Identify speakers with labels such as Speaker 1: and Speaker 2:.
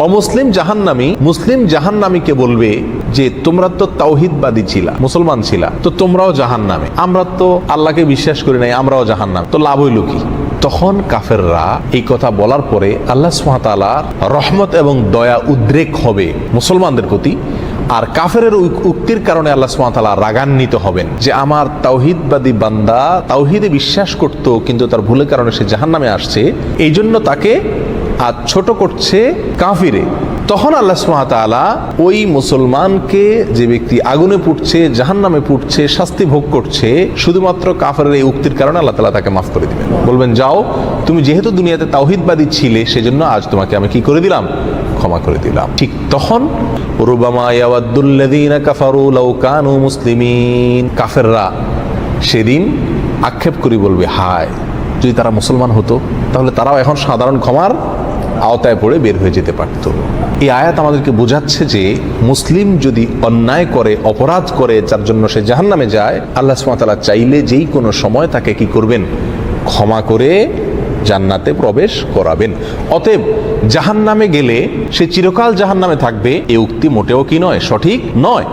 Speaker 1: অমুসলিম জাহান্নামী মুসলিম জাহান্নামীকে বলবে যে তোমরা তো তাওহীদবাদী ছিলা, মুসলমান ছিলা, তো তোমরাও জাহান্নামে, আমরা তো আল্লাহকে বিশ্বাস করি নাই, আমরাও জাহান্নাম, তো লাভ হইল কি? তখন কাফেররা এই কথা বলার পরে আল্লাহ সুবহানাহু ওয়া তাআলার রহমত এবং দয়া উদ্রেক হবে মুসলমানদের প্রতি। আর কাফেরের উক্তির কারণে আল্লাহ সুবহানাহু ওয়া তাআলা রাগান্বিত হবেন যে আমার তাওহীদবাদী বান্দা তাওহীদে বিশ্বাস করত, কিন্তু তার ভুলের কারণে সে জাহান্নামে আসছে, এই জন্য তাকে আর ছোট করছে কাফিরে। তখন আল্লাহ সুবহানাহু ওয়া তাআলা ওই মুসলমানকে, যে ব্যক্তি আগুনে পুড়ছে, জাহান্নামে পুড়ছে, শাস্তি ভোগ করছে, শুধুমাত্র কাফেরের এই উক্তির কারণে আল্লাহ তাআলা তাকে মাফ করে দিবেন। বলবেন, যাও, তুমি যেহেতু দুনিয়াতে তাওহীদবাদী ছিলে, সেজন্য আজ তোমাকে আমি কি করে দিলাম? ক্ষমা করে দিলাম। ঠিক তখন রুবামা ইয়াওয়াদ্দুল্লাযীনা কাফারু লাউ কানু মুসলিমিন, কাফেররা সেদিন আক্ষেপ করে বলবে, হায়, যদি তারা মুসলমান হতো তাহলে তারাও এখন সাধারণ ক্ষমার আওতায় পড়ে বের হয়ে যেতে পারত। এই আয়াত আমাদেরকে বোঝাচ্ছে যে মুসলিম যদি অন্যায় করে, অপরাধ করে, যার জন্য সে জাহান্নামে যায়, আল্লাহ সুবহানাহু ওয়া তাআলা চাইলে যেই কোনো সময় তাকে কি করবেন? ক্ষমা করে জান্নাতে প্রবেশ করাবেন। অতএব জাহান্নামে গেলে সে চিরকাল জাহান্নামে থাকবে, এই উক্তি মোটেও কি নয়, সঠিক নয়।